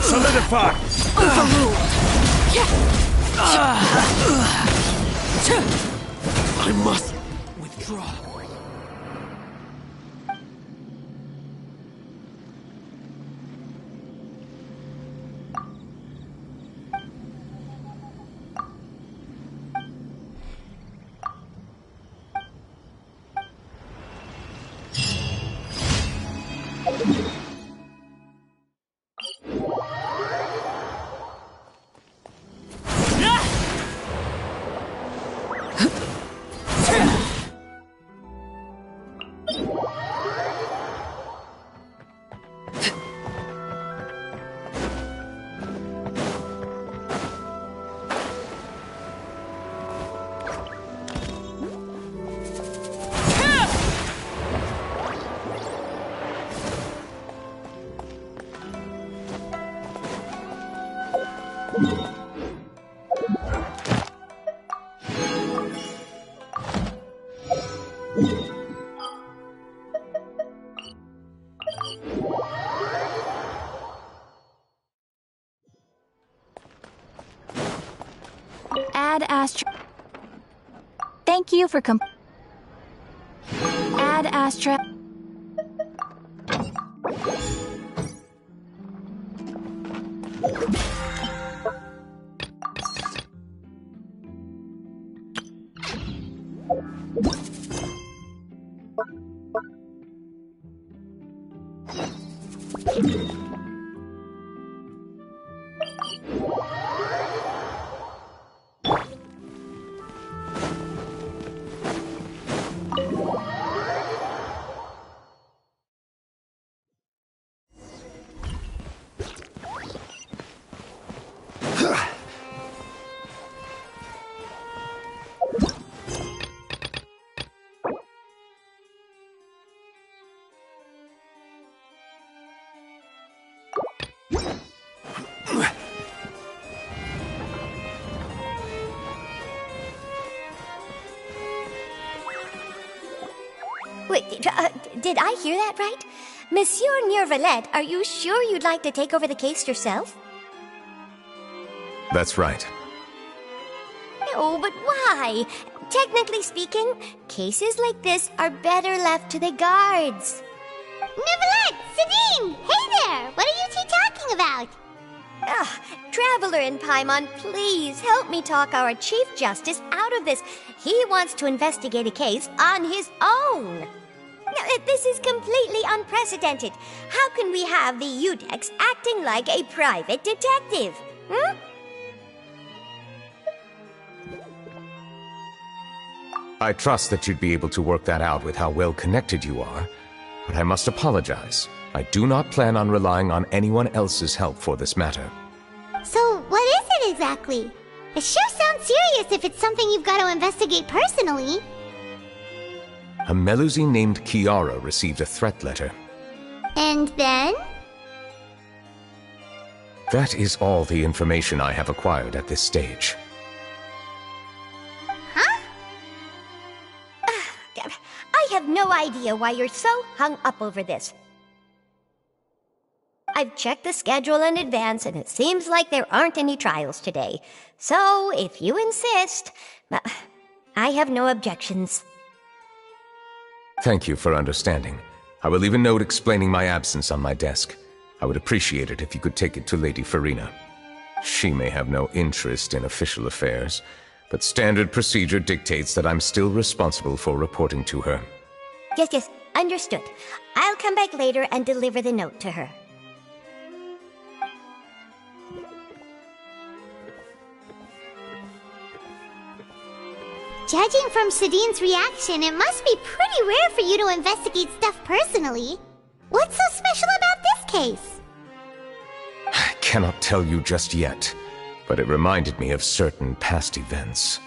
Solidify! Overruled! I must withdraw. Add Astra. Thank you for Add Astra. Wait, did I hear that right? Monsieur Neurvalette, are you sure you'd like to take over the case yourself? That's right. No, but why? Technically speaking, cases like this are better left to the guards. Neurvalette! Sabine! Hey there! What are you two talking about? Traveler in Paimon, please help me talk our Chief Justice out of this. He wants to investigate a case on his own. Now, this is completely unprecedented. How can we have the Udex acting like a private detective? Hmm? I trust that you'd be able to work that out with how well connected you are, but I must apologize. I do not plan on relying on anyone else's help for this matter. So, what is it exactly? It sure sounds serious if it's something you've got to investigate personally. A Melusine named Kiara received a threat letter. And then? That is all the information I have acquired at this stage. Huh? I have no idea why you're so hung up over this. I've checked the schedule in advance, and it seems like there aren't any trials today. So, if you insist, I have no objections. Thank you for understanding. I will leave a note explaining my absence on my desk. I would appreciate it if you could take it to Lady Farina. She may have no interest in official affairs, but standard procedure dictates that I'm still responsible for reporting to her. Yes, understood. I'll come back later and deliver the note to her. Judging from Shadine's reaction, it must be pretty rare for you to investigate stuff personally. What's so special about this case? I cannot tell you just yet, but it reminded me of certain past events.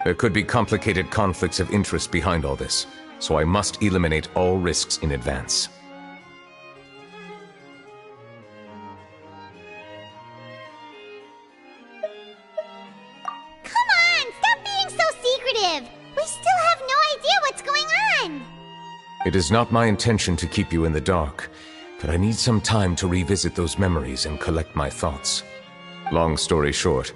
There could be complicated conflicts of interest behind all this, so I must eliminate all risks in advance. Come on, stop being so secretive! We still have no idea what's going on! It is not my intention to keep you in the dark, but I need some time to revisit those memories and collect my thoughts. Long story short,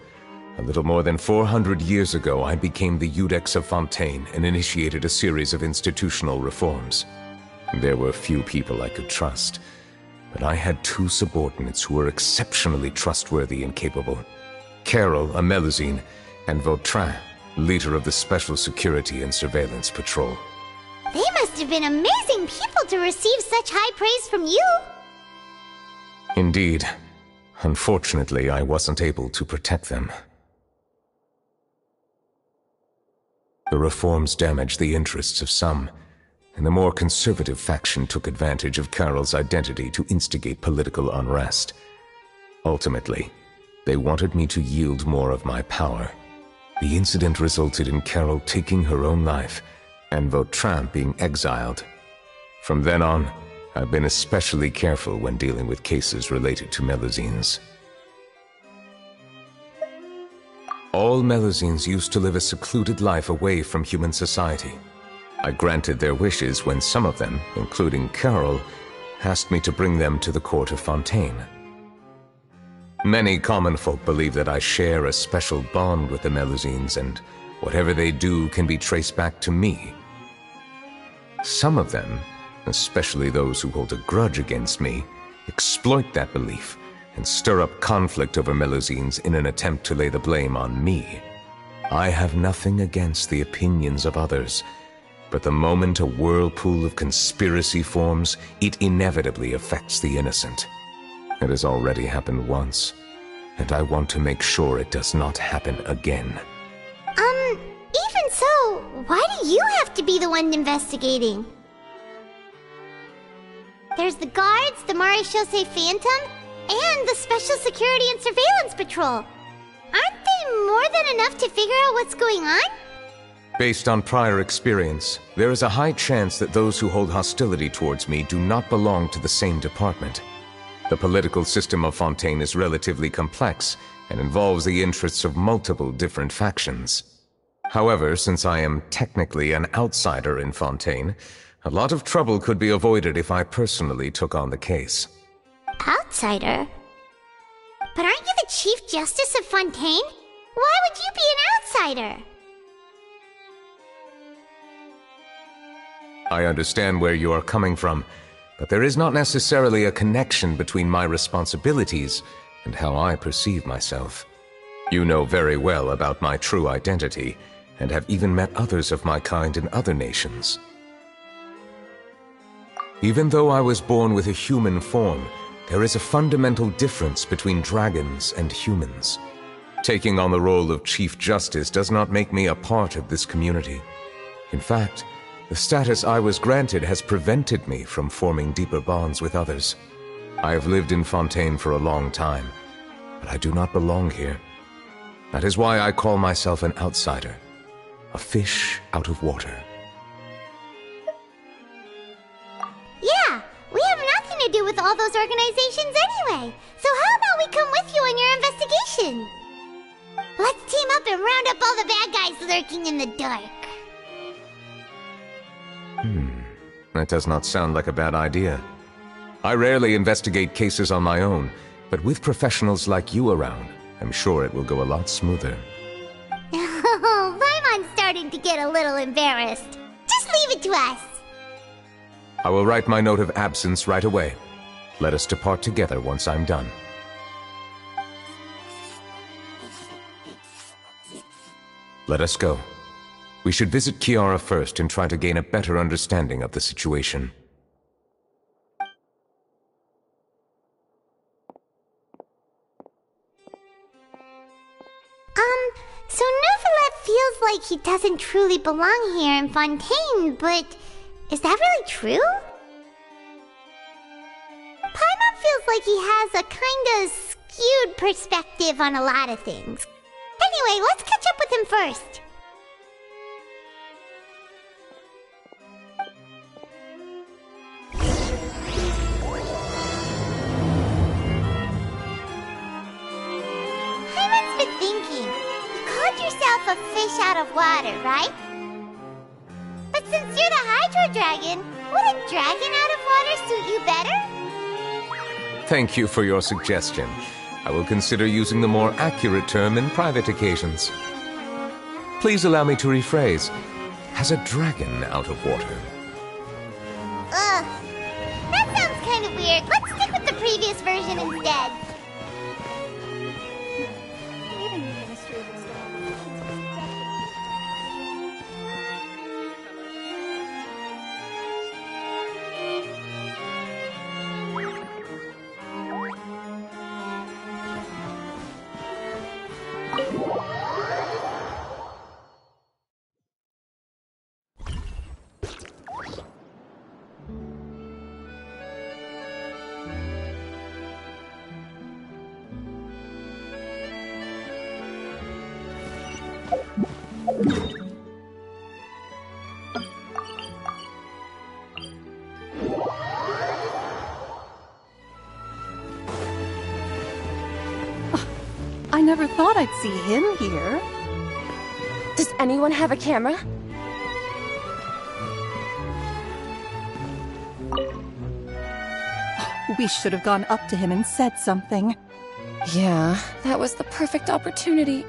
a little more than 400 years ago I became the Iudex of Fontaine and initiated a series of institutional reforms. There were few people I could trust, but I had two subordinates who were exceptionally trustworthy and capable. Carol, a Melusine, and Vautrin, leader of the Special Security and Surveillance Patrol. They must have been amazing people to receive such high praise from you! Indeed. Unfortunately, I wasn't able to protect them. The reforms damaged the interests of some, and the more conservative faction took advantage of Carol's identity to instigate political unrest. Ultimately, they wanted me to yield more of my power. The incident resulted in Carol taking her own life, and Vautrin being exiled. From then on, I've been especially careful when dealing with cases related to Melusines. All Melusines used to live a secluded life away from human society. I granted their wishes when some of them, including Carol, asked me to bring them to the court of Fontaine. Many common folk believe that I share a special bond with the Melusines, and whatever they do can be traced back to me. Some of them, especially those who hold a grudge against me, exploit that belief and stir up conflict over Melusines in an attempt to lay the blame on me. I have nothing against the opinions of others, but the moment a whirlpool of conspiracy forms, it inevitably affects the innocent. It has already happened once, and I want to make sure it does not happen again. Even so, why do you have to be the one investigating? There's the guards, the Marechaussee Phantom, and the Special Security and Surveillance Patrol. Aren't they more than enough to figure out what's going on? Based on prior experience, there is a high chance that those who hold hostility towards me do not belong to the same department. The political system of Fontaine is relatively complex and involves the interests of multiple different factions. However, since I am technically an outsider in Fontaine, a lot of trouble could be avoided if I personally took on the case. Outsider? But aren't you the Chief Justice of Fontaine? Why would you be an outsider? I understand where you are coming from, but there is not necessarily a connection between my responsibilities and how I perceive myself. You know very well about my true identity, and have even met others of my kind in other nations. Even though I was born with a human form, there is a fundamental difference between dragons and humans. Taking on the role of Chief Justice does not make me a part of this community. In fact, the status I was granted has prevented me from forming deeper bonds with others. I have lived in Fontaine for a long time, but I do not belong here. That is why I call myself an outsider, a fish out of water. Yeah, we have nothing to organizations anyway. So how about we come with you on your investigation? Let's team up and round up all the bad guys lurking in the dark. That does not sound like a bad idea. I rarely investigate cases on my own, but with professionals like you around, I'm sure it will go a lot smoother. Oh, Paimon's starting to get a little embarrassed. Just leave it to us. I will write my note of absence right away. Let us depart together once I'm done. Let us go. We should visit Kiara first and try to gain a better understanding of the situation. So Neuvillette feels like he doesn't truly belong here in Fontaine, but is that really true? Paimon feels like he has a kinda skewed perspective on a lot of things. Anyway, let's catch up with him first. Paimon's been thinking. You called yourself a fish out of water, right? But since you're the Hydro Dragon, would a dragon out of water suit you better? Thank you for your suggestion. I will consider using the more accurate term in private occasions. Please allow me to rephrase. Has a dragon out of water? Ugh. That sounds kind of weird. Let's stick with the previous version instead. I never thought I'd see him here. Does anyone have a camera? We should have gone up to him and said something. Yeah, that was the perfect opportunity.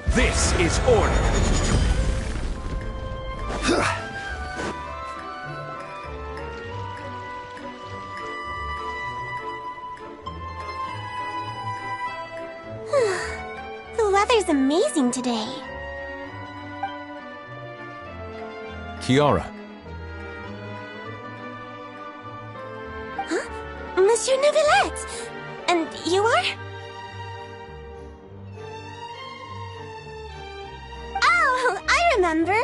This is order. The weather's amazing today. Kiara, Monsieur Neuvillette! And you are? Oh, I remember.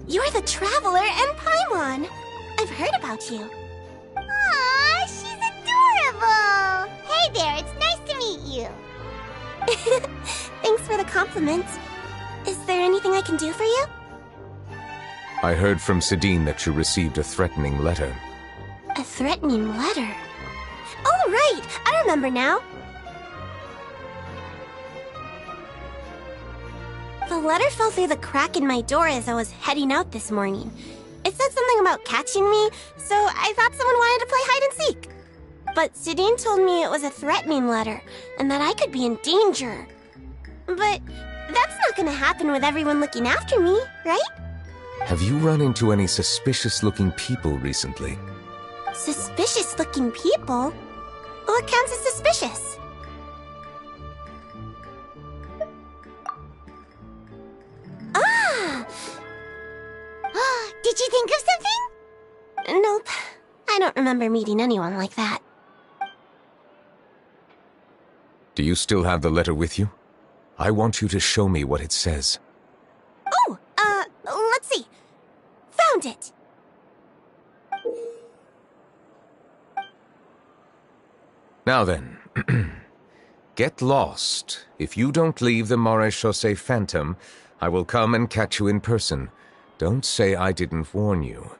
You're the Traveler and Paimon. I've heard about you. Aw, she's adorable! Hey there, it's nice to meet you. Thanks for the compliment. Is there anything I can do for you? I heard from Sidine that you received a threatening letter. A threatening letter? Oh, right! I remember now. The letter fell through the crack in my door as I was heading out this morning. It said something about catching me, so I thought someone wanted to play hide and seek. But Sidine told me it was a threatening letter, and that I could be in danger. But that's not gonna happen with everyone looking after me, right? Have you run into any suspicious-looking people recently? Suspicious-looking people? What counts as suspicious? Ah! Did you think of something? Nope. I don't remember meeting anyone like that. Do you still have the letter with you? I want you to show me what it says. Oh, let's see. Found it. Now then, get lost. If you don't leave the Maréchaussée Phantom, I will come and catch you in person. Don't say I didn't warn you.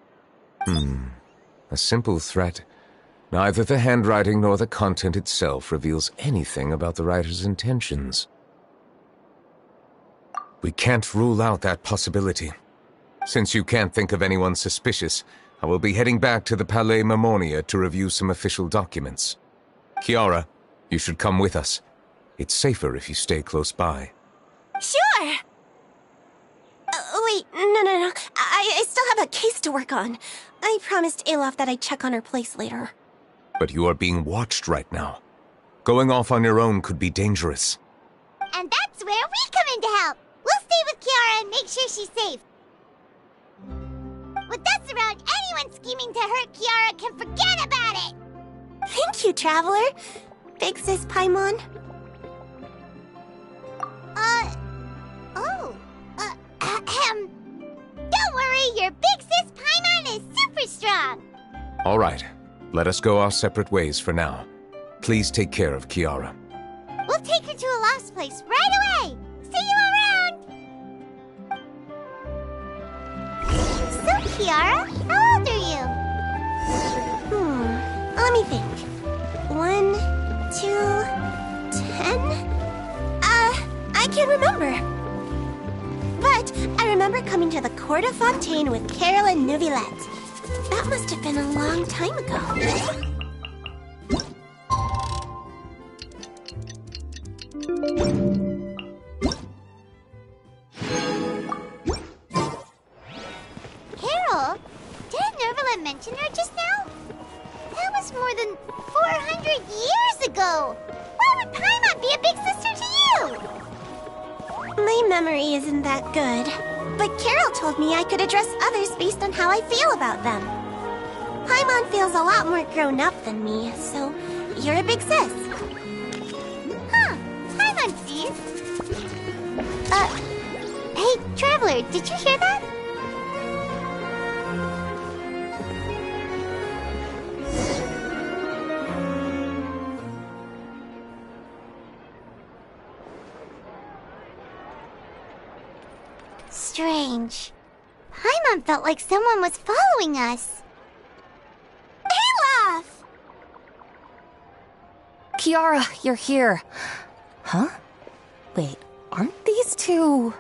A simple threat. Neither the handwriting nor the content itself reveals anything about the writer's intentions. We can't rule out that possibility. Since you can't think of anyone suspicious, I will be heading back to the Palais Mermonia to review some official documents. Kiara, you should come with us. It's safer if you stay close by. Sure! Wait, no. I still have a case to work on. I promised Alof that I'd check on her place later. But you are being watched right now. Going off on your own could be dangerous. And that's where we come in to help. We'll stay with Kiara and make sure she's safe. With us around, anyone scheming to hurt Kiara can forget about it! Thank you, Traveler. Big Sis Paimon. Don't worry, your Big Sis Paimon is super strong! All right, let us go our separate ways for now. Please take care of Kiara. We'll take her to a lost place right away! See you around! So, Kiara, how old are you? Let me think. 1, 2, 10? I can't remember. But I remember coming to the Court of Fontaine with Carol and Neuvillette. That must have been a long time ago. Carol? Didn't Neuvillette mention her just now? That was more than 400 years ago! Why would Paimon be a big sister to you? My memory isn't that good, but Carol told me I could address others based on how I feel about them. Paimon feels a lot more grown up than me, so you're a big sis. Huh, Paimon sees. Hey, Traveler, did you hear that? Strange. Paimon felt like someone was following us. Olaf! Kiara, you're here. Huh? Wait, aren't these two...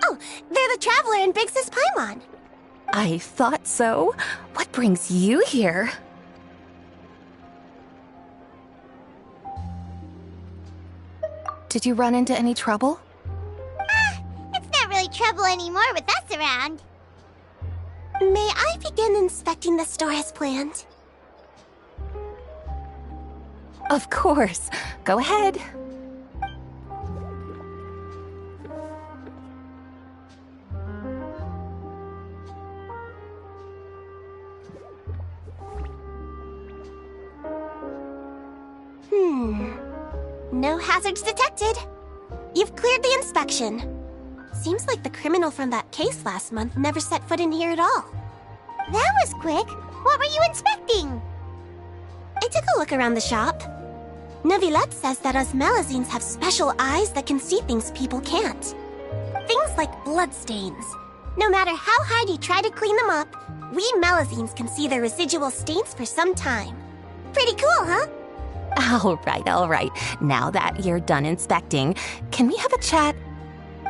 Oh, they're the Traveler and Big Sis Paimon. I thought so. What brings you here? Did you run into any trouble? It's not really trouble anymore with us around. May I begin inspecting the store as planned? Of course. Go ahead. No hazards detected. You've cleared the inspection. Seems like the criminal from that case last month never set foot in here at all. That was quick. What were you inspecting? I took a look around the shop. Neuvillette says that us Melazines have special eyes that can see things people can't. Things like bloodstains. No matter how hard you try to clean them up, we Melazines can see their residual stains for some time. Pretty cool, huh? All right. Now that you're done inspecting, can we have a chat?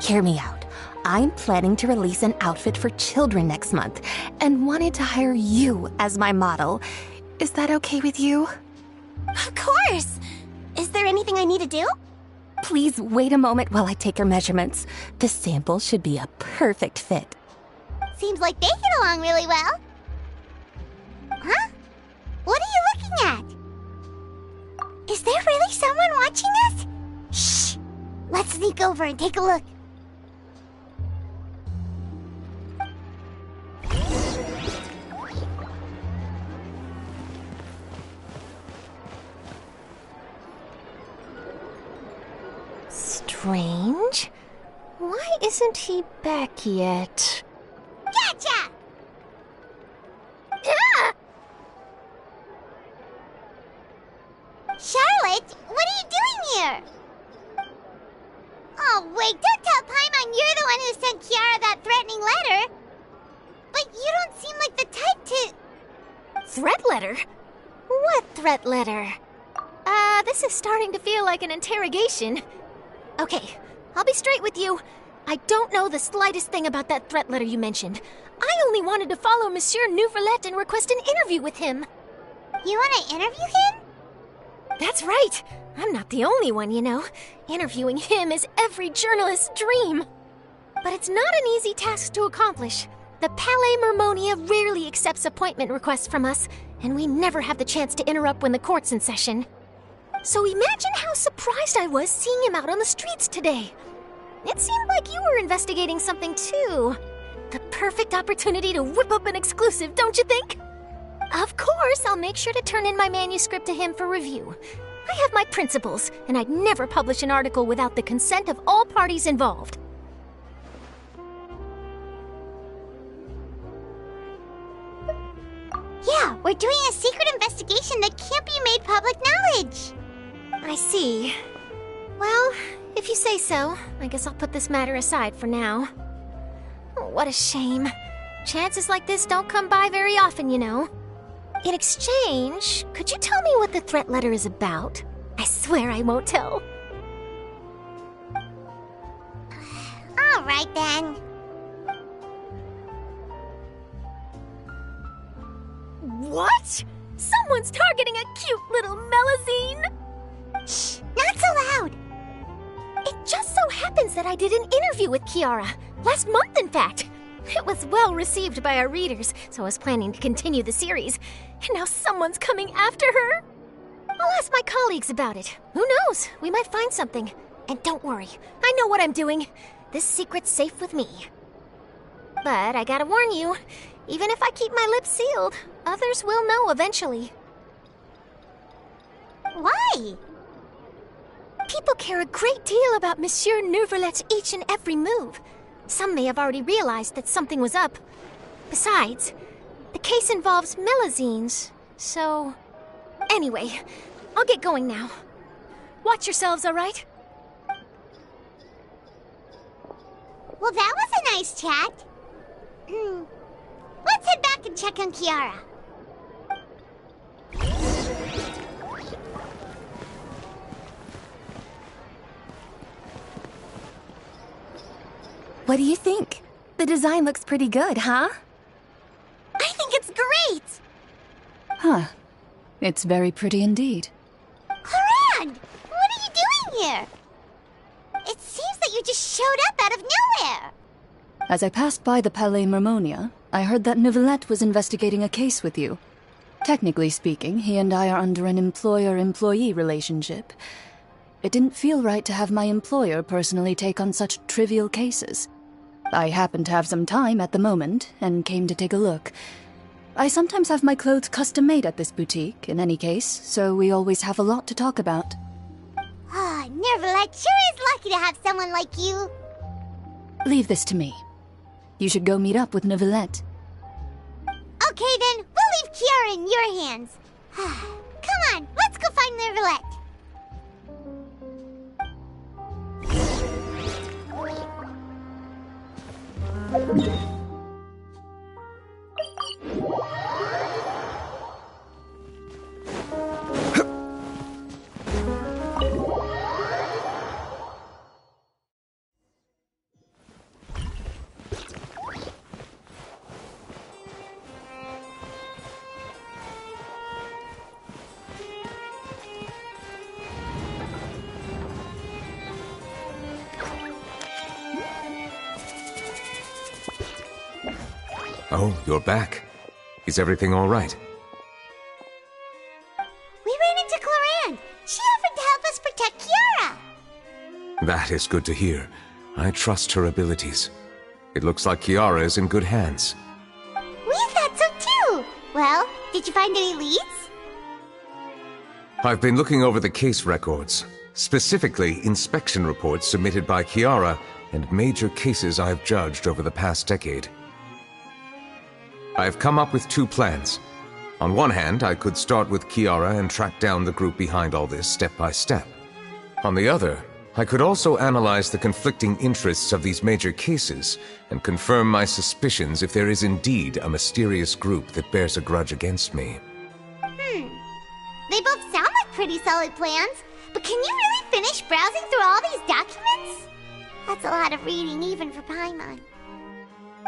Hear me out. I'm planning to release an outfit for children next month and wanted to hire you as my model. Is that okay with you? Of course! Is there anything I need to do? Please wait a moment while I take your measurements. The sample should be a perfect fit. Seems like they get along really well. Huh? What are you looking at? Is there really someone watching us? Shh! Let's sneak over and take a look. Strange. Why isn't he back yet? Gotcha! Ah! Charlotte, what are you doing here? Oh, Oh, wait, don't tell Paimon you're the one who sent Kiara that threatening letter. But you don't seem like the type to... Threat letter? What threat letter? This is starting to feel like an interrogation. Okay, I'll be straight with you. I don't know the slightest thing about that threat letter you mentioned. I only wanted to follow Monsieur Nouvelet and request an interview with him. You want to interview him? That's right. I'm not the only one, you know. Interviewing him is every journalist's dream. But it's not an easy task to accomplish. The Palais Mermonia rarely accepts appointment requests from us, and we never have the chance to interrupt when the court's in session. So imagine how surprised I was seeing him out on the streets today. It seemed like you were investigating something too. The perfect opportunity to whip up an exclusive, don't you think? Of course, I'll make sure to turn in my manuscript to him for review. I have my principles, and I'd never publish an article without the consent of all parties involved. Yeah, we're doing a secret investigation that can't be made public knowledge. I see. Well, if you say so, I guess I'll put this matter aside for now. Oh, what a shame. Chances like this don't come by very often, you know. In exchange, could you tell me what the threat letter is about? I swear I won't tell. All right, then. What? Someone's targeting a cute little Melazine? Shh, not so loud. It just so happens that I did an interview with Kiara. Last month, in fact. It was well received by our readers, so I was planning to continue the series. And now someone's coming after her. I'll ask my colleagues about it. Who knows? We might find something. And don't worry, I know what I'm doing. This secret's safe with me. But I gotta warn you, even if I keep my lips sealed, others will know eventually. Why? People care a great deal about Monsieur Nouvelet's each and every move. Some may have already realized that something was up. Besides, the case involves Melazines, so... Anyway, I'll get going now. Watch yourselves, all right? Well, that was a nice chat. Let's head back and check on Kiara. What do you think? The design looks pretty good, huh? I think it's great! Huh. It's very pretty indeed. Clorinde! What are you doing here? It seems that you just showed up out of nowhere. As I passed by the Palais Mermonia, I heard that Nouvelet was investigating a case with you. Technically speaking, he and I are under an employer-employee relationship. It didn't feel right to have my employer personally take on such trivial cases. I happened to have some time at the moment, and came to take a look. I sometimes have my clothes custom-made at this boutique, in any case, so we always have a lot to talk about. Ah, Nouvelet sure is lucky to have someone like you. Leave this to me. You should go meet up with Nouvelet. Okay then, we'll leave Kiara in your hands. Come on, let's go find Nouvelet. Oh, you're back. Is everything all right? We ran into Clorinde. She offered to help us protect Kiara. That is good to hear. I trust her abilities. It looks like Kiara is in good hands. We thought so too. Well, did you find any leads? I've been looking over the case records, specifically inspection reports submitted by Kiara and major cases I've judged over the past decade. I've come up with two plans. On one hand, I could start with Kiara and track down the group behind all this step by step. On the other, I could also analyze the conflicting interests of these major cases and confirm my suspicions if there is indeed a mysterious group that bears a grudge against me. They both sound like pretty solid plans, but can you really finish browsing through all these documents? That's a lot of reading even for Paimon.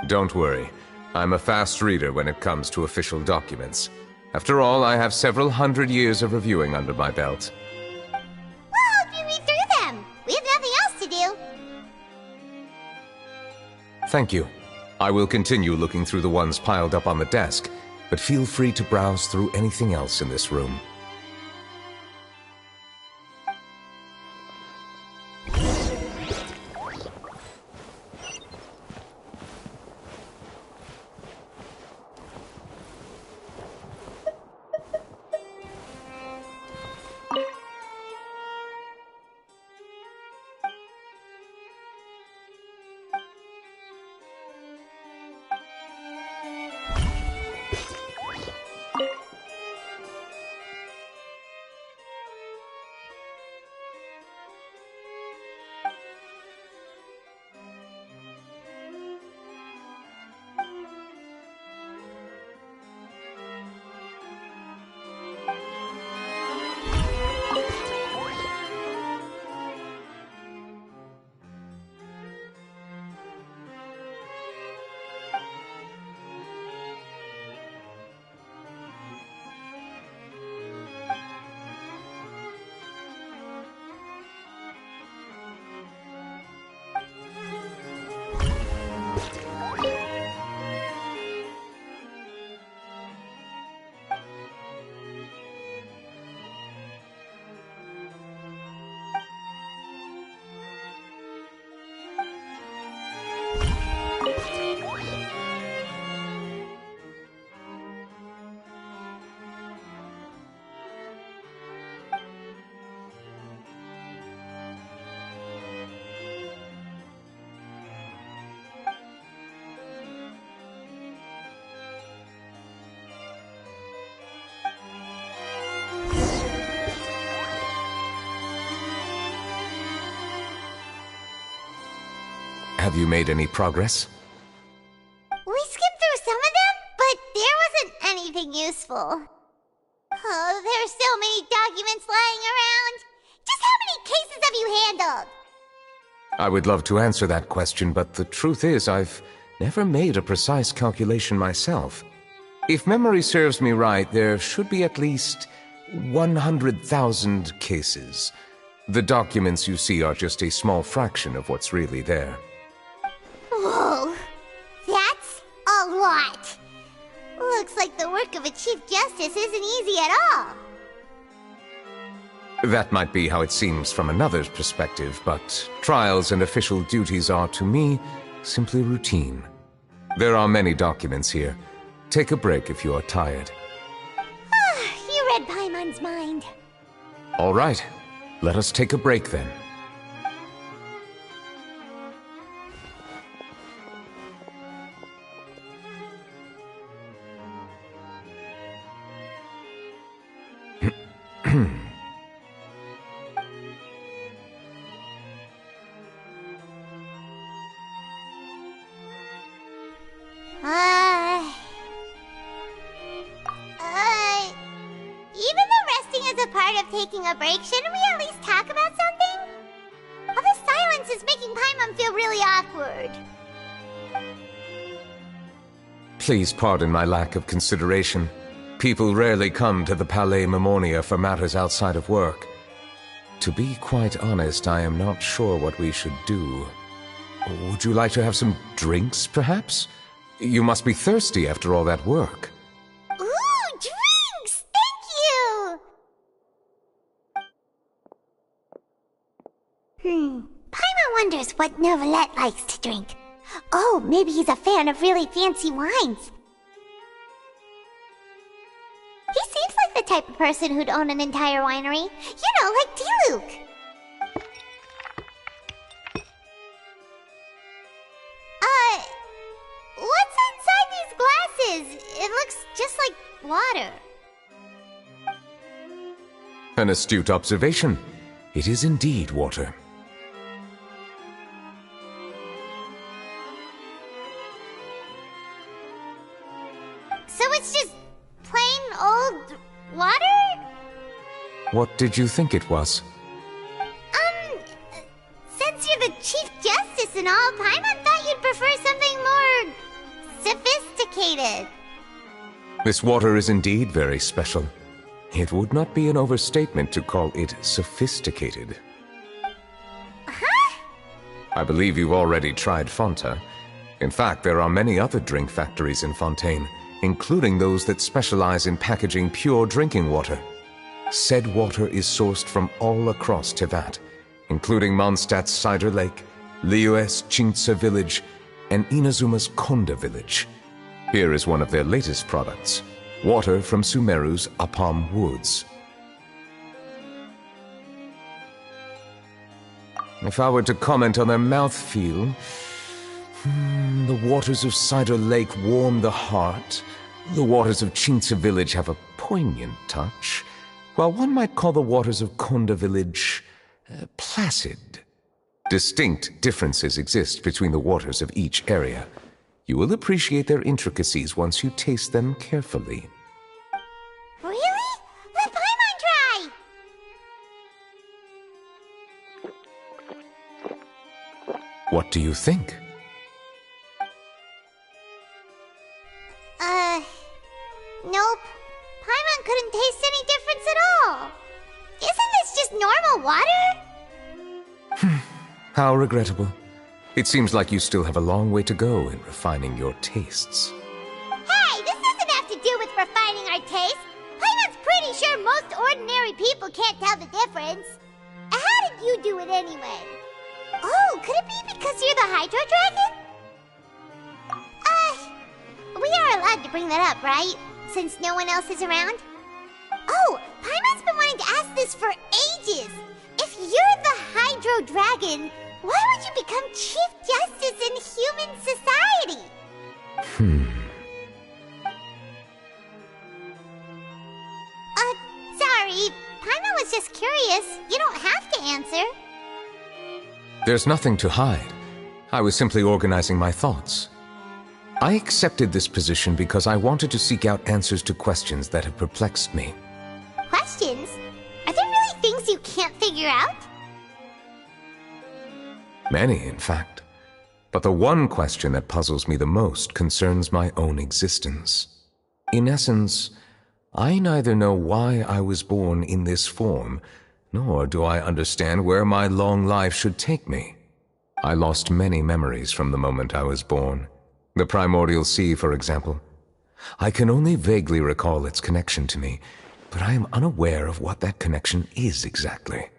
Don't worry. I'm a fast reader when it comes to official documents. After all, I have several hundred years of reviewing under my belt. We'll help you read through them. We have nothing else to do. Thank you. I will continue looking through the ones piled up on the desk, but feel free to browse through anything else in this room. Have you made any progress? We skimmed through some of them, but there wasn't anything useful. Oh, there's so many documents lying around. Just how many cases have you handled? I would love to answer that question, but the truth is I've never made a precise calculation myself. If memory serves me right, there should be at least 100,000 cases. The documents you see are just a small fraction of what's really there. Whoa, that's a lot. Looks like the work of a Chief Justice isn't easy at all. That might be how it seems from another's perspective, but trials and official duties are, to me, simply routine. There are many documents here. Take a break if you are tired. You read Paimon's mind. All right, let us take a break then. Even though resting is a part of taking a break, shouldn't we at least talk about something? All this silence is making Paimon feel really awkward. Please pardon my lack of consideration. People rarely come to the Palais Mermonia for matters outside of work. To be quite honest, I am not sure what we should do. Would you like to have some drinks, perhaps? You must be thirsty after all that work. Ooh, drinks! Thank you! Paimon wonders what Novelette likes to drink. Oh, maybe he's a fan of really fancy wines. He seems like the type of person who'd own an entire winery. You know, like Diluc. What's inside these glasses? It looks just like water. An astute observation. It is indeed water. So it's just plain old water? What did you think it was? Since you're the Chief Justice and all, Paimon thought you'd prefer something more sophisticated. This water is indeed very special. It would not be an overstatement to call it sophisticated. Huh? I believe you've already tried Fonta. In fact, there are many other drink factories in Fontaine, including those that specialize in packaging pure drinking water. Said water is sourced from all across Tevat, including Mondstadt's Cider Lake, Liyue's Chintsa Village, and Inazuma's Konda Village. Here is one of their latest products, water from Sumeru's Apam Woods. If I were to comment on their mouthfeel, the waters of Cider Lake warm the heart, the waters of Chintsa Village have a poignant touch, while one might call the waters of Konda Village placid. Distinct differences exist between the waters of each area. You will appreciate their intricacies once you taste them carefully. Really? Let Paimon try! What do you think? Nope. Paimon couldn't taste any difference at all. Isn't this just normal water? How regrettable. It seems like you still have a long way to go in refining your tastes. Hey, this doesn't have to do with refining our taste. Paimon's pretty sure most ordinary people can't tell the difference. How did you do it anyway? Oh, could it be because you're the Hydro Dragon? We are allowed to bring that up, right? Since no one else is around? Oh, Paimon's been wanting to ask this for ages. If you're the Hydro Dragon, why would you become Chief Justice in human society? Sorry. Paimon was just curious. You don't have to answer. There's nothing to hide. I was simply organizing my thoughts. I accepted this position because I wanted to seek out answers to questions that have perplexed me. Questions? Are there really things you can't figure out? Many, in fact. But the one question that puzzles me the most concerns my own existence. In essence, I neither know why I was born in this form, nor do I understand where my long life should take me. I lost many memories from the moment I was born. The primordial sea, for example. I can only vaguely recall its connection to me, but I am unaware of what that connection is exactly.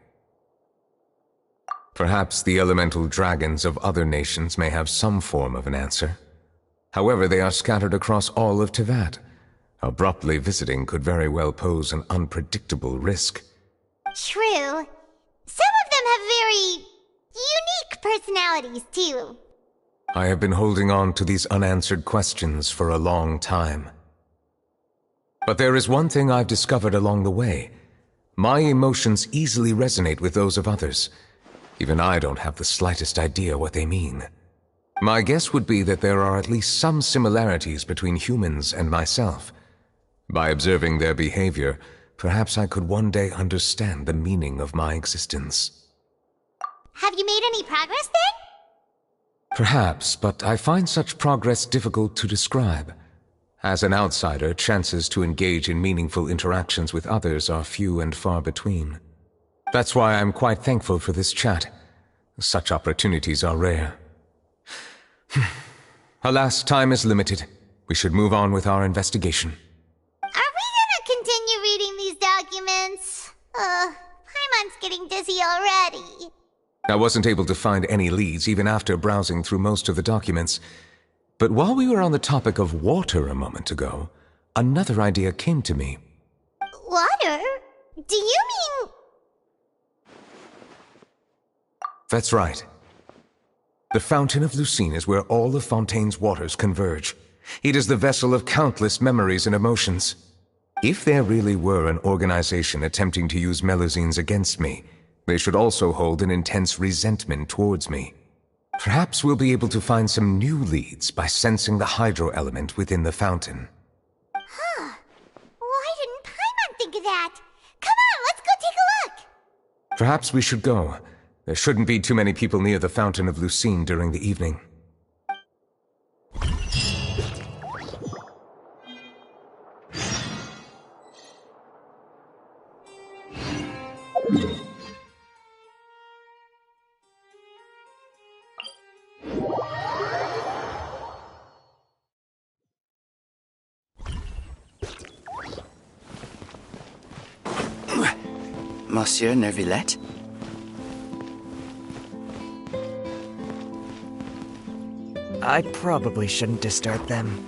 Perhaps the elemental dragons of other nations may have some form of an answer. However, they are scattered across all of Tevat. Abruptly visiting could very well pose an unpredictable risk. True. Some of them have very unique personalities, too. I have been holding on to these unanswered questions for a long time. But there is one thing I've discovered along the way. My emotions easily resonate with those of others. Even I don't have the slightest idea what they mean. My guess would be that there are at least some similarities between humans and myself. By observing their behavior, perhaps I could one day understand the meaning of my existence. Have you made any progress then? Perhaps, but I find such progress difficult to describe. As an outsider, chances to engage in meaningful interactions with others are few and far between. That's why I'm quite thankful for this chat. Such opportunities are rare. Alas, time is limited. We should move on with our investigation. Are we gonna continue reading these documents? Paimon's getting dizzy already. I wasn't able to find any leads even after browsing through most of the documents. But while we were on the topic of water a moment ago, another idea came to me. Water? Do you mean... That's right. The Fountain of Lucine is where all of Fontaine's waters converge. It is the vessel of countless memories and emotions. If there really were an organization attempting to use Melusines against me, they should also hold an intense resentment towards me. Perhaps we'll be able to find some new leads by sensing the hydro element within the fountain. at that. Come on, let's go take a look. Perhaps we should go. There shouldn't be too many people near the Fountain of Lucine during the evening. Monsieur Neuvillette? I probably shouldn't disturb them.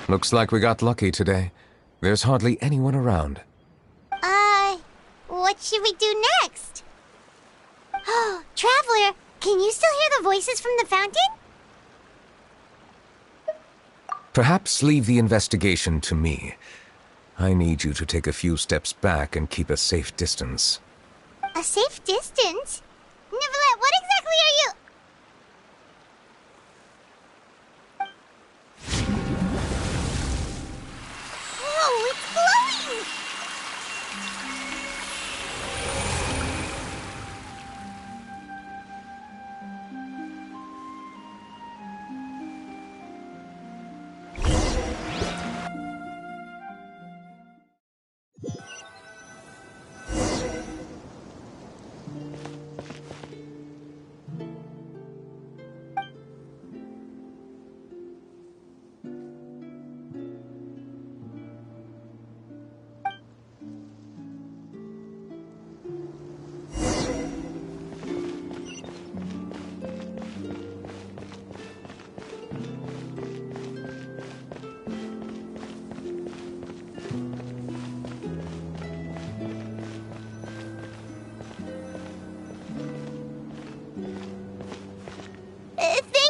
Looks like we got lucky today. There's hardly anyone around. What should we do next? Oh, Traveler, can you still hear the voices from the fountain? Perhaps leave the investigation to me. I need you to take a few steps back and keep a safe distance. A safe distance? Neuvillette, what exactly are you... Whoa, it's glowing!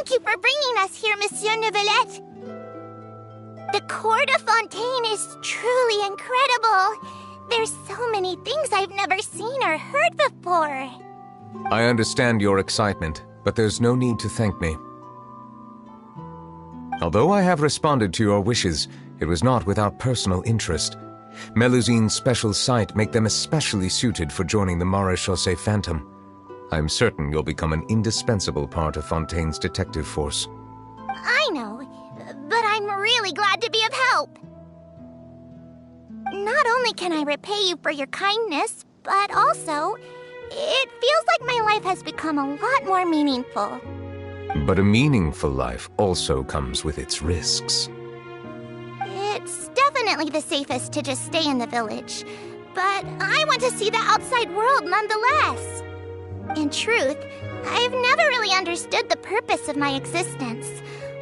Thank you for bringing us here, Monsieur Neuvillette. The Court of Fontaine is truly incredible. There's so many things I've never seen or heard before. I understand your excitement, but there's no need to thank me. Although I have responded to your wishes, it was not without personal interest. Melusine's special sight make them especially suited for joining the Maréchaussée Phantom. I'm certain you'll become an indispensable part of Fontaine's detective force. I know, but I'm really glad to be of help. Not only can I repay you for your kindness, but also, it feels like my life has become a lot more meaningful. But a meaningful life also comes with its risks. It's definitely the safest to just stay in the village, but I want to see the outside world nonetheless. In truth, I've never really understood the purpose of my existence,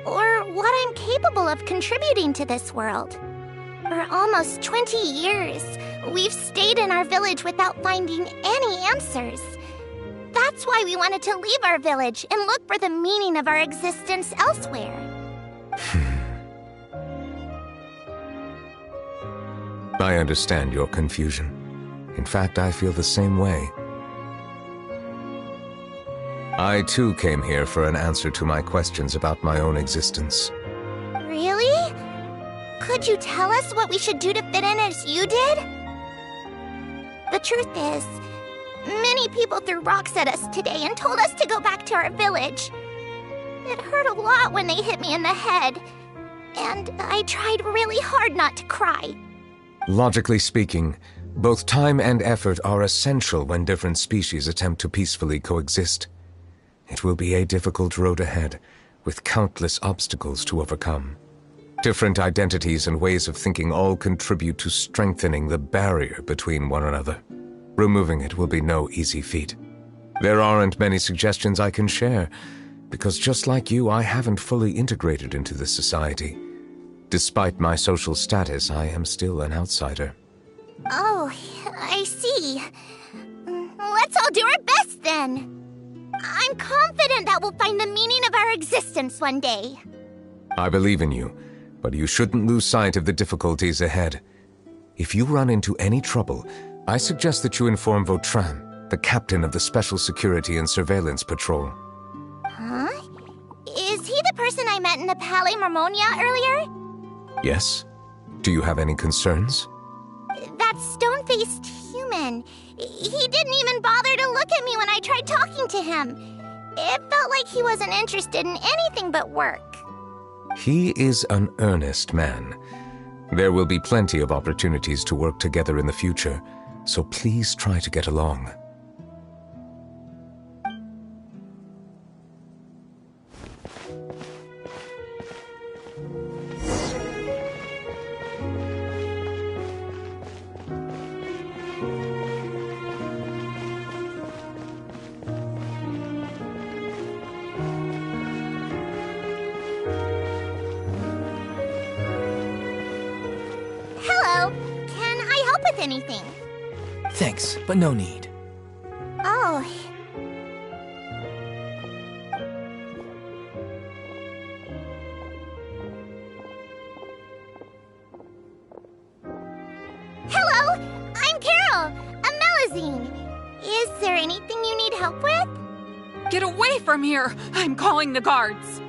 or what I'm capable of contributing to this world. For almost 20 years, We've stayed in our village without finding any answers. That's why we wanted to leave our village and look for the meaning of our existence elsewhere. I understand your confusion. In fact, I feel the same way. I too came here for an answer to my questions about my own existence. Really? Could you tell us what we should do to fit in as you did? The truth is, many people threw rocks at us today and told us to go back to our village. It hurt a lot when they hit me in the head, and I tried really hard not to cry. Logically speaking, both time and effort are essential when different species attempt to peacefully coexist. It will be a difficult road ahead, with countless obstacles to overcome. Different identities and ways of thinking all contribute to strengthening the barrier between one another. Removing it will be no easy feat. There aren't many suggestions I can share, because just like you, I haven't fully integrated into this society. Despite my social status, I am still an outsider. Oh, I see. Let's all do our best then. I'm confident that we'll find the meaning of our existence one day. I believe in you, but you shouldn't lose sight of the difficulties ahead. If you run into any trouble, I suggest that you inform Vautrin, the captain of the Special Security and Surveillance Patrol. Huh? Is he the person I met in the Palais Marmonia earlier? Yes? Do you have any concerns? That stone-faced human. He didn't even bother to look at me when I tried talking to him. It felt like he wasn't interested in anything but work. He is an earnest man. There will be plenty of opportunities to work together in the future, so please try to get along. Hello. Can I help with anything? Thanks, but no need. Oh. Hello, I'm Carol, a Melazine. Is there anything you need help with? Get away from here! I'm calling the guards!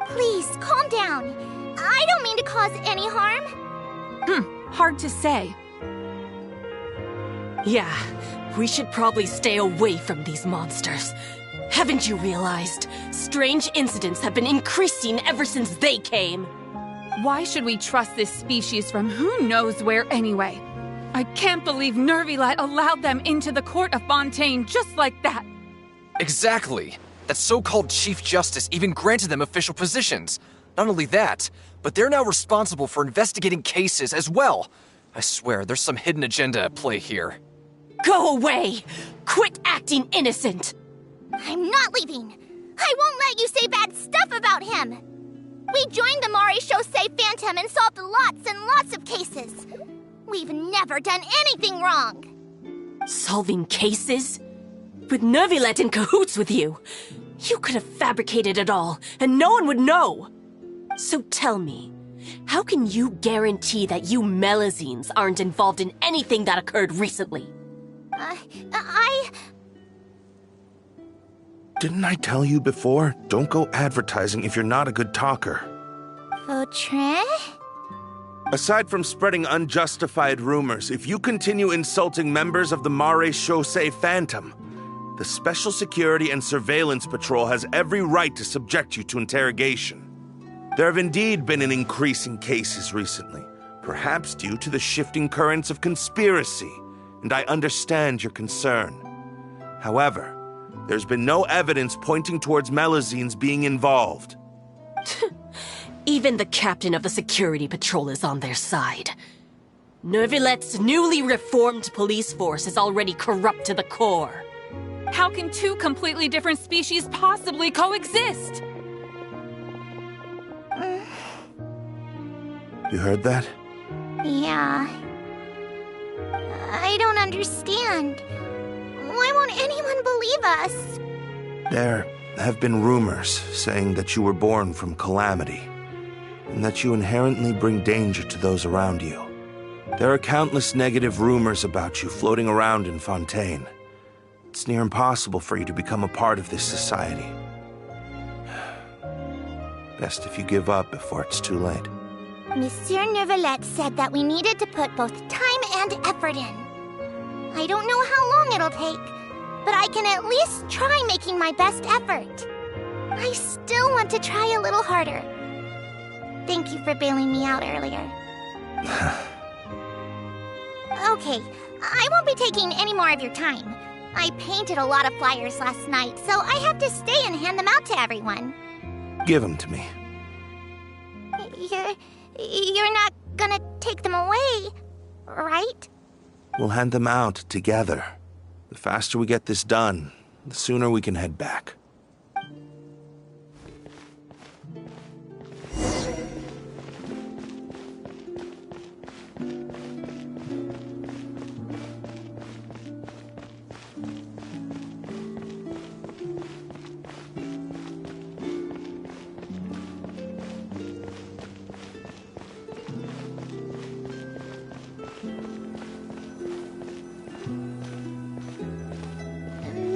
Please, calm down. I don't mean to cause any harm. Hard to say. Yeah, we should probably stay away from these monsters. Haven't you realized? Strange incidents have been increasing ever since they came. Why should we trust this species from who knows where anyway? I can't believe Nervilat allowed them into the court of Fontaine just like that. Exactly. That so-called Chief Justice even granted them official positions. Not only that, but they're now responsible for investigating cases as well. I swear, there's some hidden agenda at play here. Go away! Quit acting innocent! I'm not leaving. I won't let you say bad stuff about him. We joined the Mare Chaussee Phantom and solved lots and lots of cases. We've never done anything wrong. Solving cases? With Nervilet in cahoots with you. You could have fabricated it all, and no one would know. So tell me, how can you guarantee that you Melazines aren't involved in anything that occurred recently? Didn't I tell you before? Don't go advertising if you're not a good talker. Vautrin? Aside from spreading unjustified rumors, if you continue insulting members of the Mare Chaussee Phantom, the Special Security and Surveillance Patrol has every right to subject you to interrogation. There have indeed been an increase in cases recently, perhaps due to the shifting currents of conspiracy, and I understand your concern. However, there's been no evidence pointing towards Melazines being involved. Even the captain of the security patrol is on their side. Nervilet's newly reformed police force is already corrupt to the core. How can two completely different species possibly coexist? You heard that? Yeah. understand. Why won't anyone believe us? There have been rumors saying that you were born from calamity, and that you inherently bring danger to those around you. There are countless negative rumors about you floating around in Fontaine. It's near impossible for you to become a part of this society. Best if you give up before it's too late. Monsieur Neuvillette said that we needed to put both time and effort in. I don't know how long it'll take, but I can at least try making my best effort. I still want to try a little harder. Thank you for bailing me out earlier. Okay, I won't be taking any more of your time. I painted a lot of flyers last night, so I have to stay and hand them out to everyone. Give them to me. You're not gonna take them away, right? We'll hand them out together. The faster we get this done, the sooner we can head back.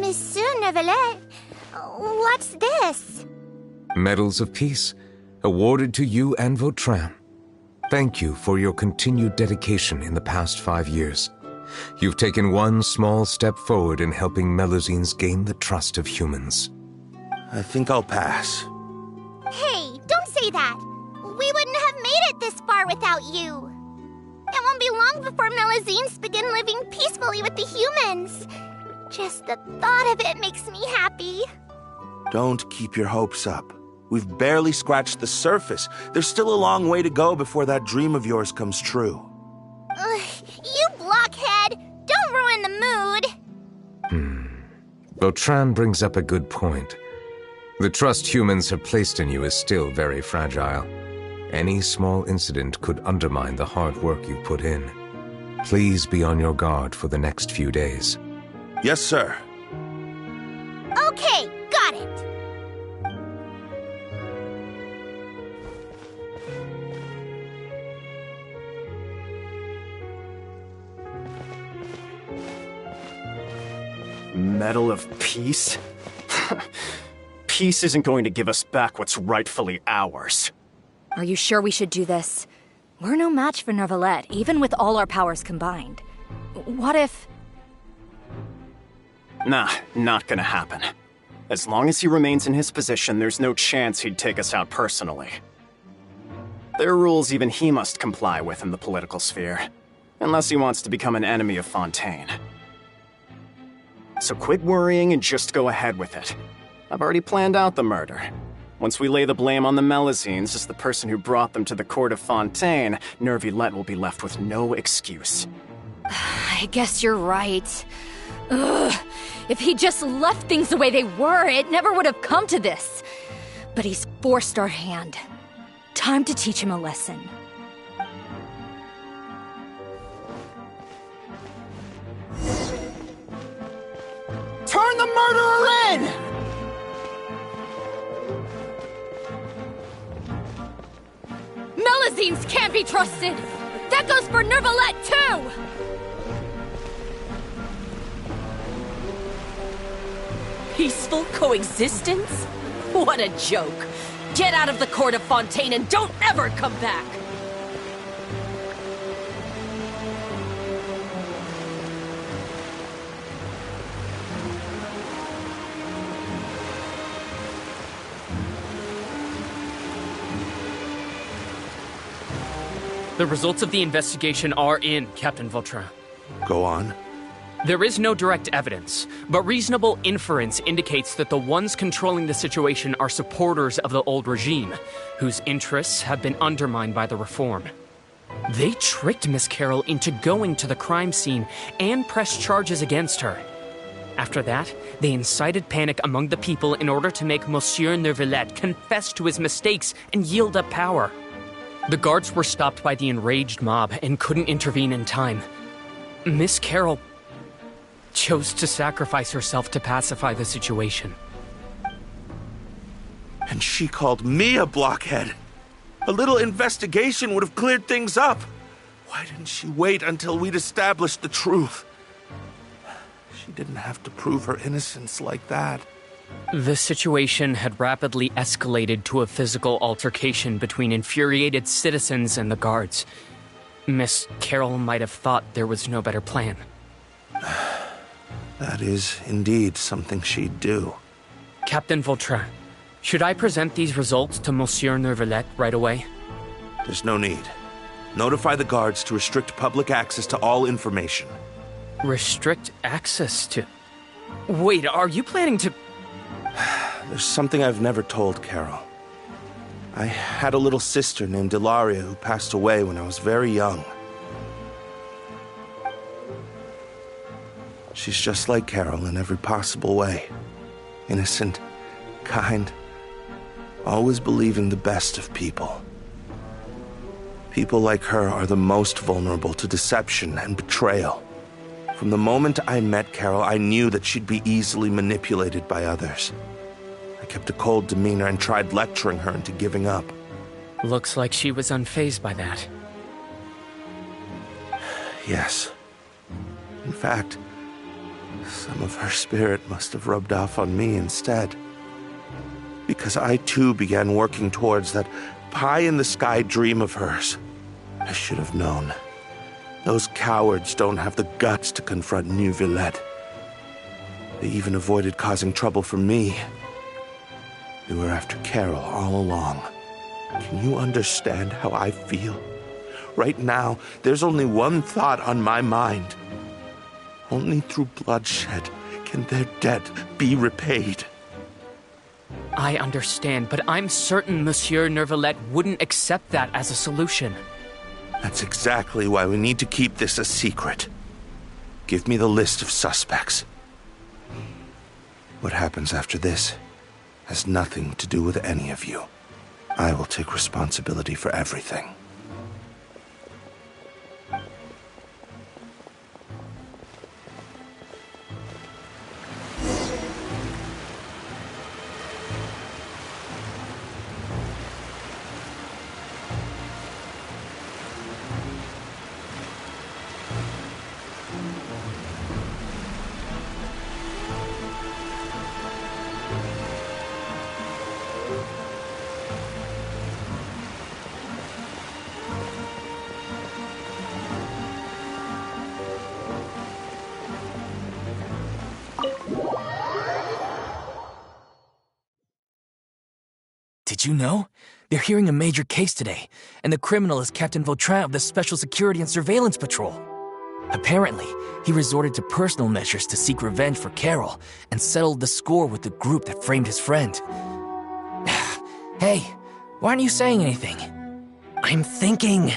Monsieur Neuvillette, what's this? Medals of Peace, awarded to you and Vautrin. Thank you for your continued dedication in the past 5 years. You've taken one small step forward in helping Melusines gain the trust of humans. I think I'll pass. Hey, don't say that! We wouldn't have made it this far without you! It won't be long before Melusines begin living peacefully with the humans. Just the thought of it makes me happy. Don't keep your hopes up. We've barely scratched the surface. There's still a long way to go before that dream of yours comes true. You blockhead! Don't ruin the mood! Vautrin brings up a good point. The trust humans have placed in you is still very fragile. Any small incident could undermine the hard work you've put in. Please be on your guard for the next few days. Yes, sir. Okay, got it! Medal of Peace? Peace isn't going to give us back what's rightfully ours. Are you sure we should do this? We're no match for Neuvillette, even with all our powers combined. What if... Nah, not gonna happen. As long as he remains in his position, there's no chance he'd take us out personally. There are rules even he must comply with in the political sphere, unless he wants to become an enemy of Fontaine. So quit worrying and just go ahead with it. I've already planned out the murder. Once we lay the blame on the Melusines as the person who brought them to the court of Fontaine, Neuvillette will be left with no excuse. I guess you're right. Ugh. If he just left things the way they were, it never would have come to this. But he's forced our hand. Time to teach him a lesson. Turn the murderer in! Melusines can't be trusted! That goes for Neuvillette, too! Peaceful coexistence? What a joke. Get out of the court of Fontaine and don't ever come back! The results of the investigation are in, Captain Vautrin. Go on. There is no direct evidence, but reasonable inference indicates that the ones controlling the situation are supporters of the old regime, whose interests have been undermined by the reform. They tricked Miss Carroll into going to the crime scene and pressed charges against her. After that, they incited panic among the people in order to make Monsieur Neuvillette confess to his mistakes and yield up power. The guards were stopped by the enraged mob and couldn't intervene in time. Miss Carroll chose to sacrifice herself to pacify the situation. And she called me a blockhead. A little investigation would have cleared things up. Why didn't she wait until we'd established the truth? She didn't have to prove her innocence like that. The situation had rapidly escalated to a physical altercation between infuriated citizens and the guards. Miss Carroll might have thought there was no better plan. That is indeed something she'd do. Captain Vautrin, should I present these results to Monsieur Neuvillette right away? There's no need. Notify the guards to restrict public access to all information. Restrict access to... Wait, are you planning to... There's something I've never told Carol. I had a little sister named Ilaria who passed away when I was very young. She's just like Carol in every possible way. Innocent, kind, always believing the best of people. People like her are the most vulnerable to deception and betrayal. From the moment I met Carol, I knew that she'd be easily manipulated by others. I kept a cold demeanor and tried lecturing her into giving up. Looks like she was unfazed by that. Yes. In fact, some of her spirit must have rubbed off on me instead. Because I too began working towards that pie-in-the-sky dream of hers. I should have known. Those cowards don't have the guts to confront Neuvillette. They even avoided causing trouble for me. They were after Carol all along. Can you understand how I feel? Right now, there's only one thought on my mind. Only through bloodshed can their debt be repaid. I understand, but I'm certain Monsieur Neuvillette wouldn't accept that as a solution. That's exactly why we need to keep this a secret. Give me the list of suspects. What happens after this has nothing to do with any of you. I will take responsibility for everything. Did you know? They're hearing a major case today, and the criminal is Captain Vautrin of the Special Security and Surveillance Patrol. Apparently, he resorted to personal measures to seek revenge for Carol and settled the score with the group that framed his friend. Hey, why aren't you saying anything? I'm thinking...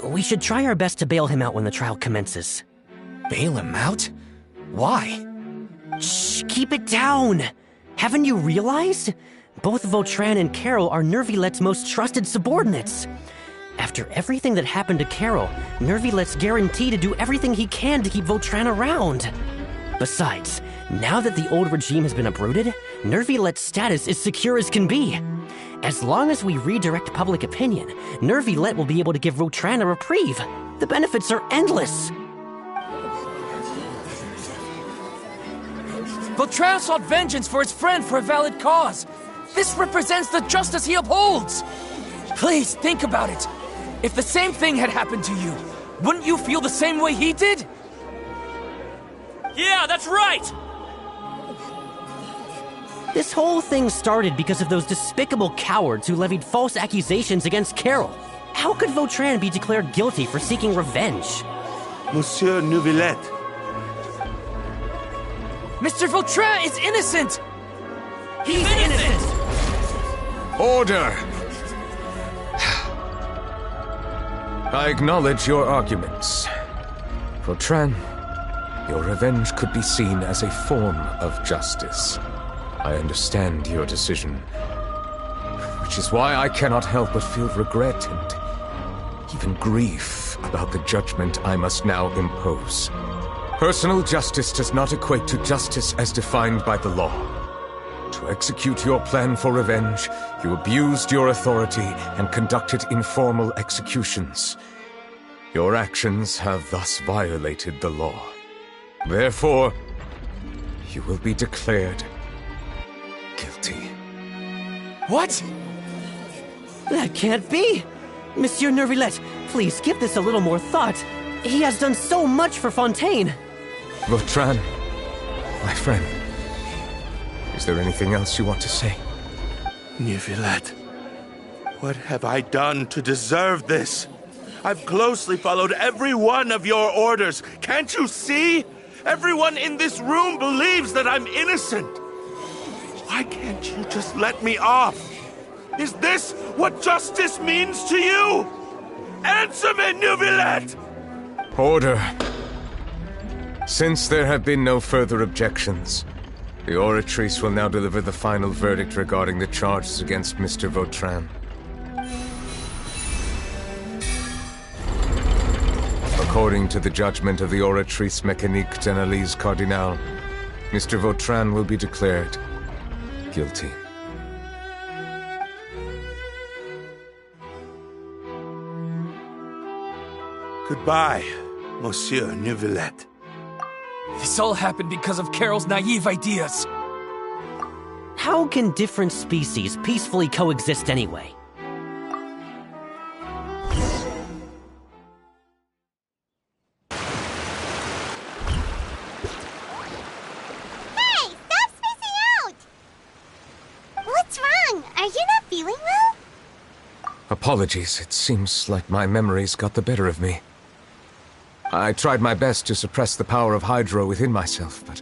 we should try our best to bail him out when the trial commences. Bail him out? Why? Shh, keep it down! Haven't you realized? Both Vautrin and Carol are Nervillette's most trusted subordinates. After everything that happened to Carol, Nervillette's guaranteed to do everything he can to keep Vautrin around. Besides, now that the old regime has been uprooted, Nervillette's status is secure as can be. As long as we redirect public opinion, Neuvillette will be able to give Vautrin a reprieve. The benefits are endless. Vautrin sought vengeance for his friend for a valid cause. This represents the justice he upholds. Please, think about it. If the same thing had happened to you, wouldn't you feel the same way he did? Yeah, that's right! This whole thing started because of those despicable cowards who levied false accusations against Carol. How could Vautrin be declared guilty for seeking revenge? Monsieur Neuvillette. Mr. Vautrin is innocent! He's innocent! Order! I acknowledge your arguments. Vautrin, your revenge could be seen as a form of justice. I understand your decision, which is why I cannot help but feel regret and even grief about the judgment I must now impose. Personal justice does not equate to justice as defined by the law. To execute your plan for revenge, you abused your authority and conducted informal executions. Your actions have thus violated the law. Therefore, you will be declared guilty. What? That can't be! Monsieur Nervillet, please give this a little more thought. He has done so much for Fontaine. Vautrin, my friend, is there anything else you want to say? Neuvillette, what have I done to deserve this? I've closely followed every one of your orders. Can't you see? Everyone in this room believes that I'm innocent. Why can't you just let me off? Is this what justice means to you? Answer me, Neuvillette! Order. Since there have been no further objections, the Oratrice will now deliver the final verdict regarding the charges against Mr. Vautrin. According to the judgment of the Oratrice Mécanique d'Analyse Cardinal, Mr. Vautrin will be declared guilty. Goodbye, Monsieur Neuvillette. This all happened because of Carol's naive ideas. How can different species peacefully coexist anyway? Hey, stop spacing out! What's wrong? Are you not feeling well? Apologies, it seems like my memories got the better of me. I tried my best to suppress the power of Hydro within myself, but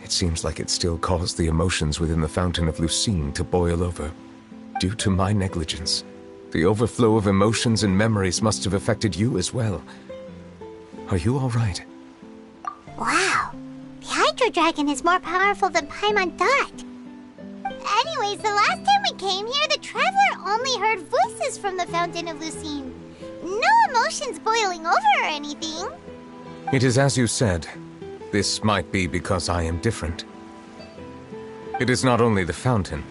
it seems like it still caused the emotions within the Fountain of Lucine to boil over. Due to my negligence, the overflow of emotions and memories must have affected you as well. Are you all right? Wow, the Hydro Dragon is more powerful than Paimon thought. Anyways, the last time we came here, the Traveler only heard voices from the Fountain of Lucine. No emotions boiling over or anything. It is as you said. This might be because I am different. It is not only the fountain.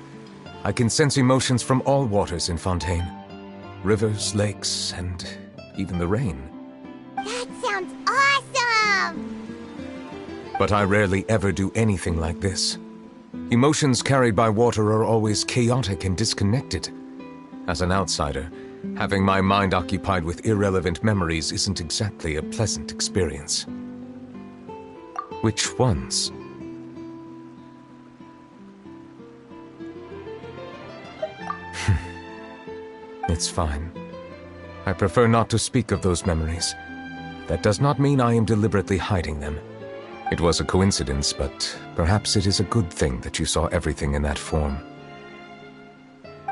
I can sense emotions from all waters in Fontaine. Rivers, lakes, and even the rain. That sounds awesome! But I rarely ever do anything like this. Emotions carried by water are always chaotic and disconnected. As an outsider, having my mind occupied with irrelevant memories isn't exactly a pleasant experience. Which ones? It's fine. I prefer not to speak of those memories. That does not mean I am deliberately hiding them. It was a coincidence, but perhaps it is a good thing that you saw everything in that form.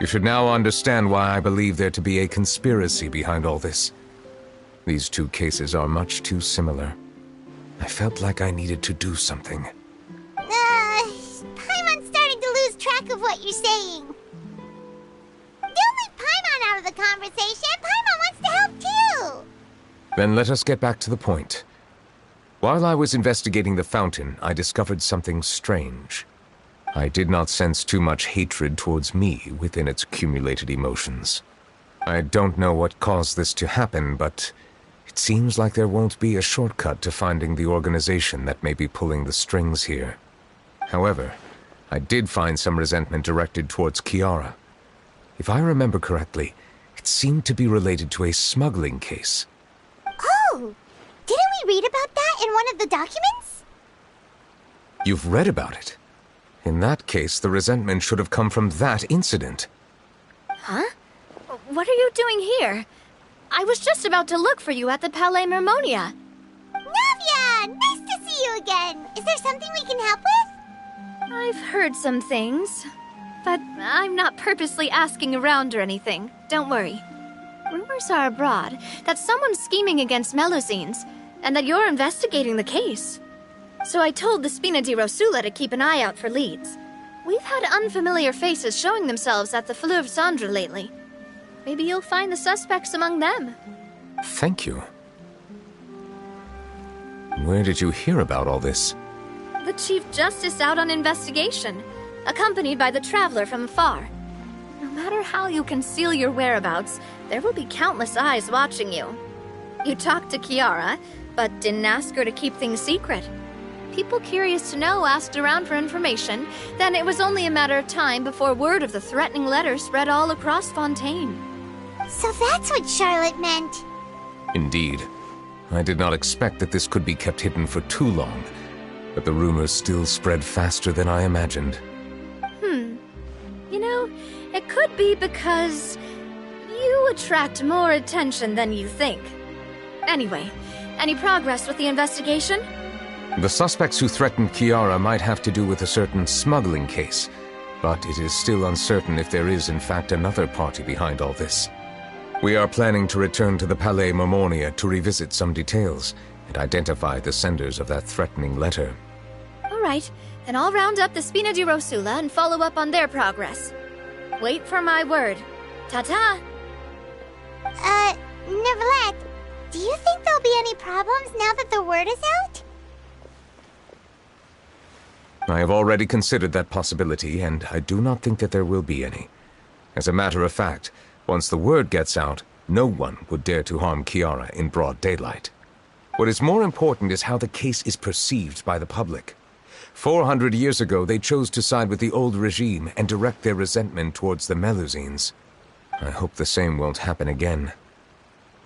You should now understand why I believe there to be a conspiracy behind all this. These two cases are much too similar. I felt like I needed to do something. Paimon's starting to lose track of what you're saying. Don't leave Paimon out of the conversation. Paimon wants to help too. Then let us get back to the point. While I was investigating the fountain, I discovered something strange. I did not sense too much hatred towards me within its accumulated emotions. I don't know what caused this to happen, but it seems like there won't be a shortcut to finding the organization that may be pulling the strings here. However, I did find some resentment directed towards Kiara. If I remember correctly, it seemed to be related to a smuggling case. Oh! Didn't we read about that in one of the documents? You've read about it? In that case, the resentment should have come from that incident. Huh? What are you doing here? I was just about to look for you at the Palais Mermonia. Navia! Nice to see you again! Is there something we can help with? I've heard some things, but I'm not purposely asking around or anything. Don't worry. Rumors are abroad that someone's scheming against Melusines, and that you're investigating the case. So I told the Spina di Rosula to keep an eye out for leads. We've had unfamiliar faces showing themselves at the Fleuve Cendre lately. Maybe you'll find the suspects among them. Thank you. Where did you hear about all this? The Chief Justice out on investigation, accompanied by the Traveler from afar. No matter how you conceal your whereabouts, there will be countless eyes watching you. You talked to Kiara, but didn't ask her to keep things secret. People curious to know asked around for information, then it was only a matter of time before word of the threatening letter spread all across Fontaine. So that's what Charlotte meant. Indeed. I did not expect that this could be kept hidden for too long, but the rumors still spread faster than I imagined. You know, it could be because you attract more attention than you think. Anyway, any progress with the investigation? The suspects who threatened Kiara might have to do with a certain smuggling case, but it is still uncertain if there is in fact another party behind all this. We are planning to return to the Palais Mermonia to revisit some details and identify the senders of that threatening letter. All right, then I'll round up the Spina di Rosula and follow up on their progress. Wait for my word. Ta-ta! Neverlet, do you think there'll be any problems now that the word is out? I have already considered that possibility, and I do not think that there will be any. As a matter of fact, once the word gets out, no one would dare to harm Kiara in broad daylight. What is more important is how the case is perceived by the public. 400 years ago, they chose to side with the old regime and direct their resentment towards the Melusines. I hope the same won't happen again.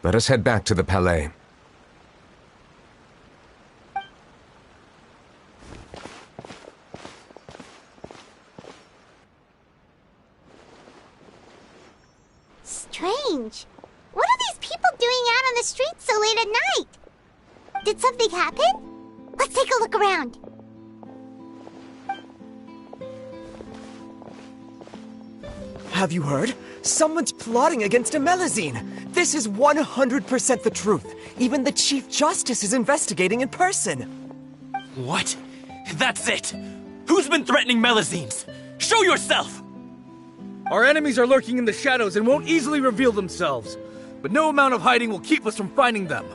Let us head back to the Palais. Strange. What are these people doing out on the streets so late at night? Did something happen? Let's take a look around. Have you heard? Someone's plotting against a Melusine. This is 100% the truth. Even the Chief Justice is investigating in person. What? That's it! Who's been threatening Melusines? Show yourself! Our enemies are lurking in the shadows and won't easily reveal themselves. But no amount of hiding will keep us from finding them.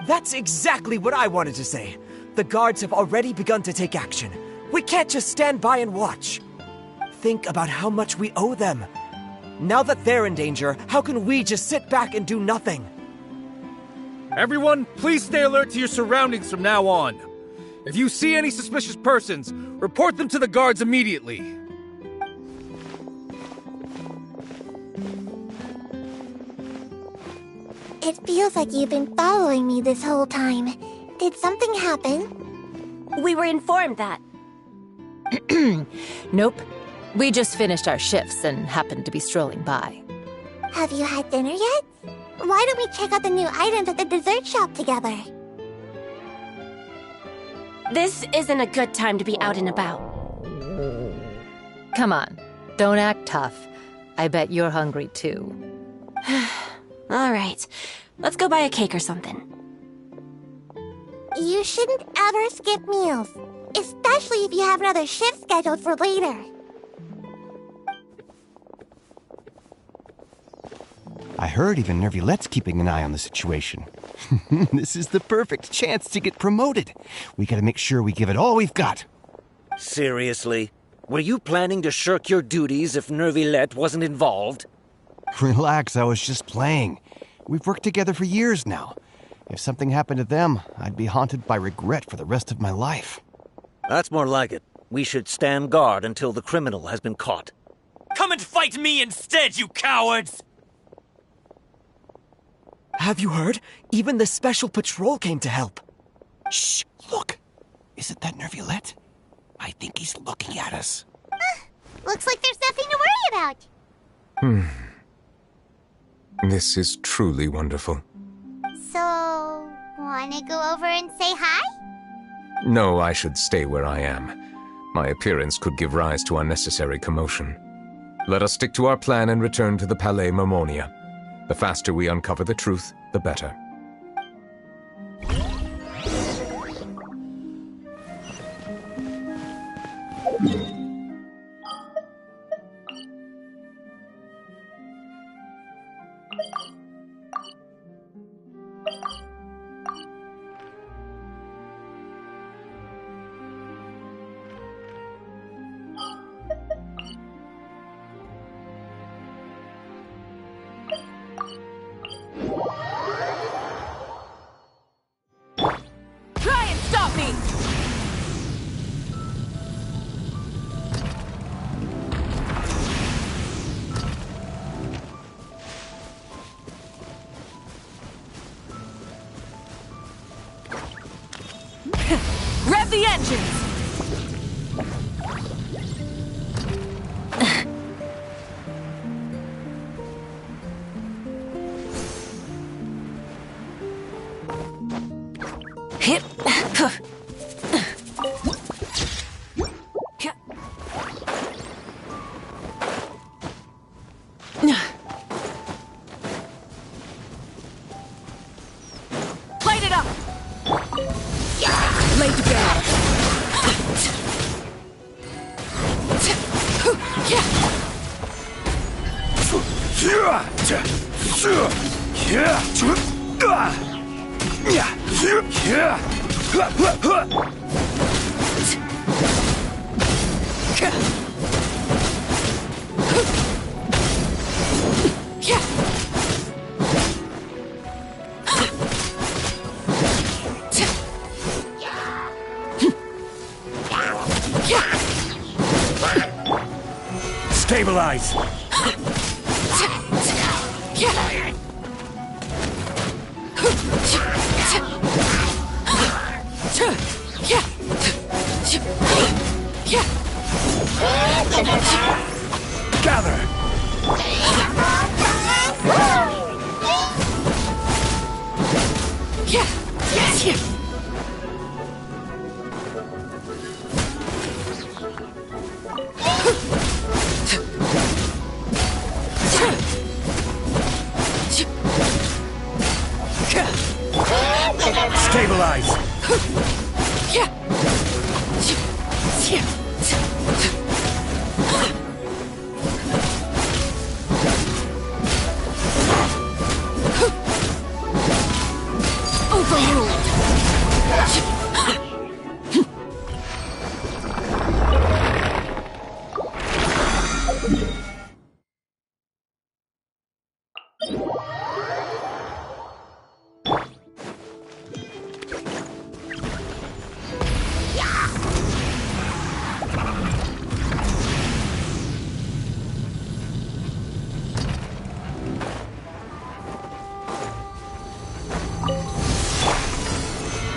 That's exactly what I wanted to say. The guards have already begun to take action. We can't just stand by and watch. Think about how much we owe them. Now that they're in danger, how can we just sit back and do nothing? Everyone, please stay alert to your surroundings from now on. If you see any suspicious persons, report them to the guards immediately. It feels like you've been following me this whole time. Did something happen? We were informed that. Nope. We just finished our shifts and happened to be strolling by. Have you had dinner yet? Why don't we check out the new items at the dessert shop together? This isn't a good time to be out and about. Come on, don't act tough. I bet you're hungry too. All right, let's go buy a cake or something. You shouldn't ever skip meals, especially if you have another shift scheduled for later. I heard even Nervilette's keeping an eye on the situation. This is the perfect chance to get promoted. We gotta make sure we give it all we've got. Seriously? Were you planning to shirk your duties if Nervilette wasn't involved? Relax, I was just playing. We've worked together for years now. If something happened to them, I'd be haunted by regret for the rest of my life. That's more like it. We should stand guard until the criminal has been caught. Come and fight me instead, you cowards! Have you heard? Even the Special Patrol came to help. Shh, look. Isn't that Nervilette? I think he's looking at us. Looks like there's nothing to worry about. This is truly wonderful. So, wanna go over and say hi? No, I should stay where I am. My appearance could give rise to unnecessary commotion. Let us stick to our plan and return to the Palais Mermonia. The faster we uncover the truth, the better. Rev the engines! Hip. Light it up! Lay to bear. Stabilize! Gather! Stabilize!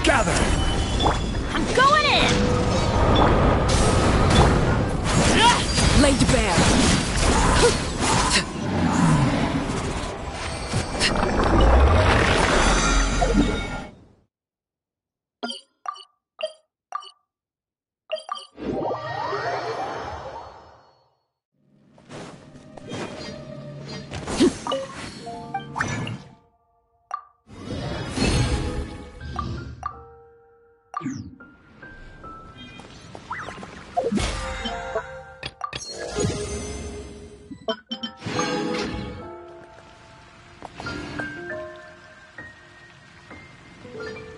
Gather! I'm going in! Laid bare.